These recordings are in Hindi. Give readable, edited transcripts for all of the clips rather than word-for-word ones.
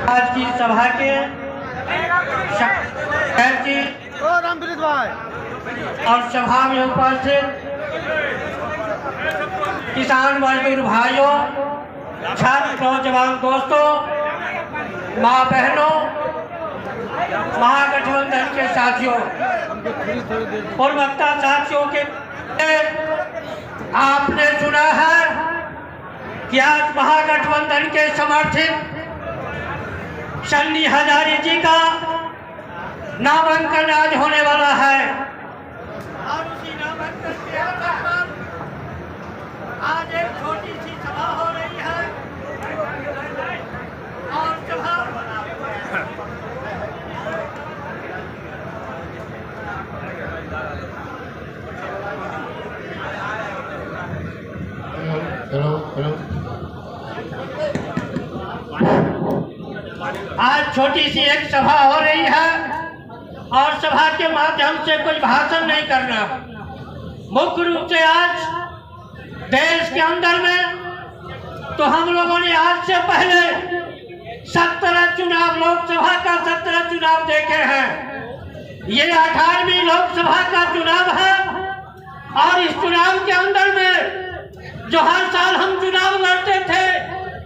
आज की सभा के और सभा में उपस्थित किसान मजदूर भाइयों, छात्र नौजवान दोस्तों, माँ बहनों, महागठबंधन के साथियों, पूर्ववक्ता साथियों के आपने सुना है कि आज महागठबंधन के समर्थित सन्नी हजारी जी का नामांकन आज होने वाला है और उसी नामांकन के अवसर पर आज एक छोटी सी सभा हो रही है और सभा आज छोटी सी एक सभा हो रही है और सभा के माध्यम से कोई भाषण नहीं करना। मुख्य रूप से आज देश के अंदर में तो हम लोगों ने आज से पहले 17 चुनाव, लोकसभा का 17 चुनाव देखे हैं। ये 18वीं लोकसभा का चुनाव है और इस चुनाव के अंदर में जो हर साल हम चुनाव लड़ते थे,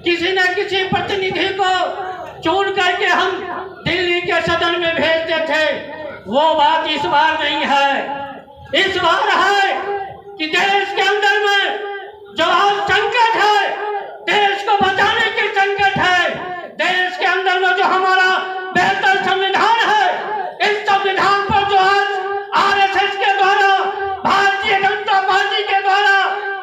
किसी न किसी प्रतिनिधि को चुन करके हम दिल्ली के सदन में भेजते थे, वो बात इस बार नहीं है। इस बार है कि देश के अंदर में जो आज संकट है, देश को बचाने की संकट है, देश के अंदर में जो हमारा बेहतर संविधान है, इस संविधान पर जो आज आरएसएस के द्वारा, भारतीय जनता पार्टी के द्वारा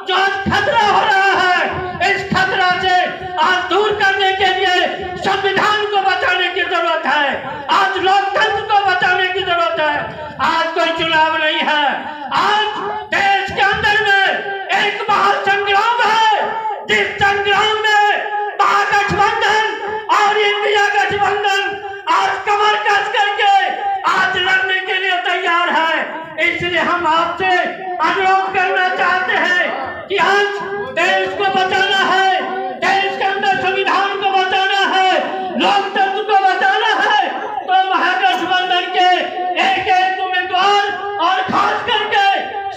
जो आज खतरा हो रहा है, इस खतरा से आज दूर करने के लिए संविधान को बचाने की जरूरत है। आज लोकतंत्र को बचाने की जरूरत है। आज कोई चुनाव नहीं है। आज देश के अंदर में एक महासंग्राम है, जिस संग्राम में महागठबंधन और इंडिया गठबंधन आज कमर कस करके आज लड़ने के लिए तैयार है। इसलिए हम आपसे अनुरोध करना चाहते हैं कि आज देश को बचाना है, देश के अंदर संविधान को बचाना है, लोकतंत्र को बचाना है, तो महागठबंधन के एक उम्मीदवार और खास करके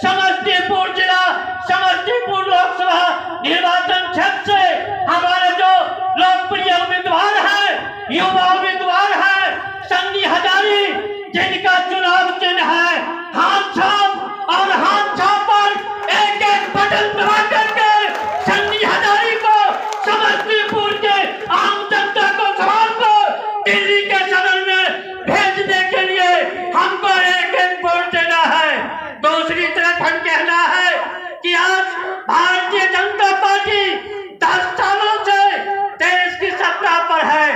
समस्तीपुर जिला, समस्तीपुर लोकसभा निर्वाचन क्षेत्र से हमारे जो लोकप्रिय उम्मीदवार हैं, युवा उम्मीदवार हैं, सन्नी हजारी, जिनका चुनाव चिन्ह है हाथ छाप और हाथ छाप पर एक बटन दबा करके सन्नी हजारी को समस्तीपुर के आम जनता को सवाल को दिल्ली के सदन में भेजने के लिए हमको एक वोट देना है। दूसरी तरफ हम कहना है कि आज भारतीय जनता पार्टी 10 सालों से देश की सत्ता पर है।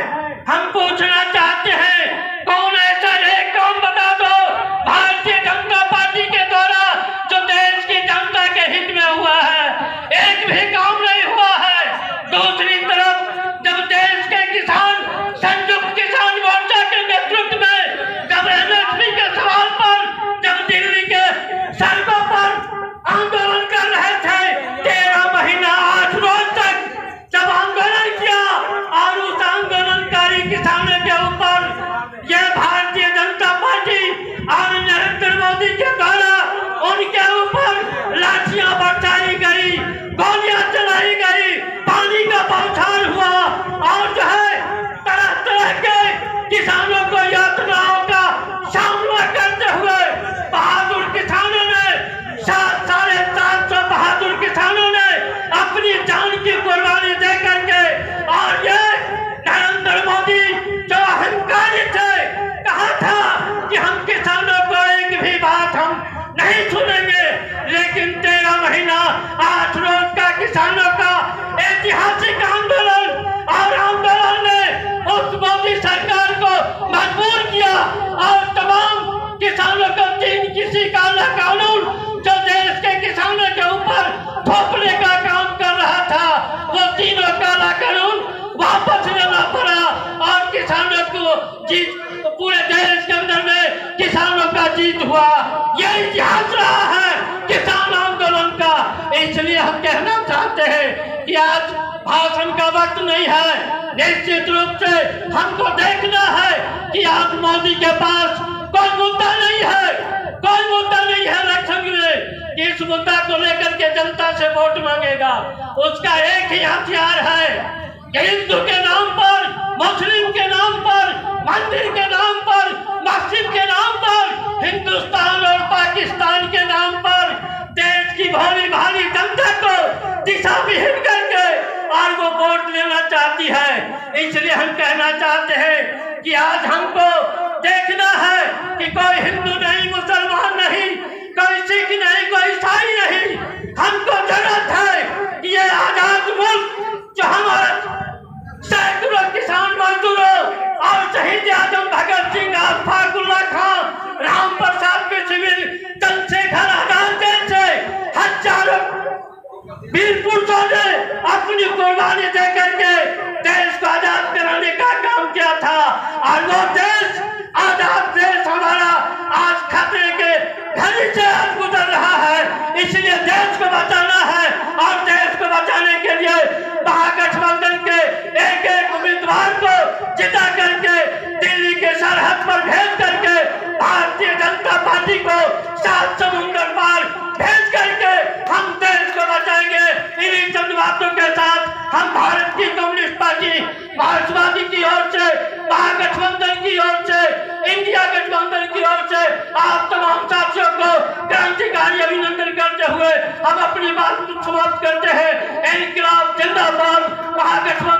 हम पूछना चाहते हैं, कौन ऐसा एक काम बता दो भारतीय जनता पार्टी के द्वारा जो देश की जनता के हित में हुआ है। एक भी काम नहीं हुआ है। दूसरी तरफ जब देश के किसान संयुक्त किसान मोर्चा के नेतृत्व में जब एमएसपी के सवाल पर जब दिल्ली के सड़कों पर आंदोलन कर रहे थे, 13 महीना 8 रोज तक जब आंदोलन किया और उस आंदोलनकारी किसानों के ऊपर यह भारतीय जनता पार्टी और नरेंद्र मोदी के द्वारा उनके ऊपर लाठियां बरसाई गई, गोलियां चलाई गई, पानी का बौछार हुआ और जो है तरह तरह के किसानों को यातनाओं का सामना करते हुए बहादुर किसानों ने 750 बहादुर किसानों ने अपनी जान की कुर्बानी दे करके, और ये नरेंद्र मोदी जो अहंकारी थे, कहा था कि हम किसानों को एक भी बात हम नहीं सुनेंगे, लेकिन 13 महीना 8 रोज का किसानों का ऐतिहासिक आंदोलन और आंदोलन ने उस मोदी सरकार को मजबूर किया और तमाम किसानों को 3 किसी काला कानून जो देश के किसानों के ऊपर थोपने का काम कर रहा था, वो तीनों काला कानून वापस लेना पड़ा और किसानों को जीत, पूरे देश के अंदर में किसानों का जीत हुआ। यह इतिहास रहा है किसान आंदोलन का। इसलिए इसलिए हम कहना चाहते हैं कि आज भाषण का वक्त नहीं है। निश्चित रूप से हमको देखना है कि आज मोदी के पास कोई मुद्दा नहीं है, कोई मुद्दा नहीं है इलेक्शन में। इस मुद्दा को लेकर के जनता से वोट मांगेगा। उसका एक ही हथियार है कि हिंदू के नाम पर, मुस्लिम के नाम पर, मंदिर के नाम पर, मस्जिद के नाम पर, हिंदुस्तान और पाकिस्तान के नाम पर देश की भारी भारी जनता को दिशा विहीन करके और वो वोट लेना चाहती है। इसलिए हम कहना चाहते हैं कि आज हमको देखना है कि कोई हिंदू नहीं, मुसलमान नहीं, कोई सिख नहीं, कोई ईसाई नहीं। हमको जरूरत है कि ये आजाद मुल्क जो हमारा सैकड़ों किसान मजदूरों और शहीद आजम भगत सिंह, अशफाक उल्लाह खान, राम प्रसाद बिस्मिल, चंद्रशेखर आजाद जैसे हजारों वीर पुरुषों ने अपनी कुर्बानी देकर के देश को आजाद कराने का काम किया था। और वो देश, आजाद देश हमारा आज खतरे के घड़ी से आज गुजर रहा है। इसलिए देश को बचाना है और देश को बचाने के लिए महागठबंधन के एक एक उम्मीदवार को जिता करके दिल्ली के सरहद पर भेज करके भारतीय जनता पार्टी को 7 समुद्र पार भेज करके हम देश को बचाएंगे। इन्हीं चंद बातों के साथ हम भारत की कम्युनिस्ट पार्टी मार्क्सवादी की ओर से, महागठबंधन की ओर से, इंडिया गठबंधन की ओर से आप तमाम साथियों को क्रांतिकारी अभिनंदन करते हुए हम अपनी बात समाप्त करते हैं। इनकलाब जिंदाबाद, महागठबंधन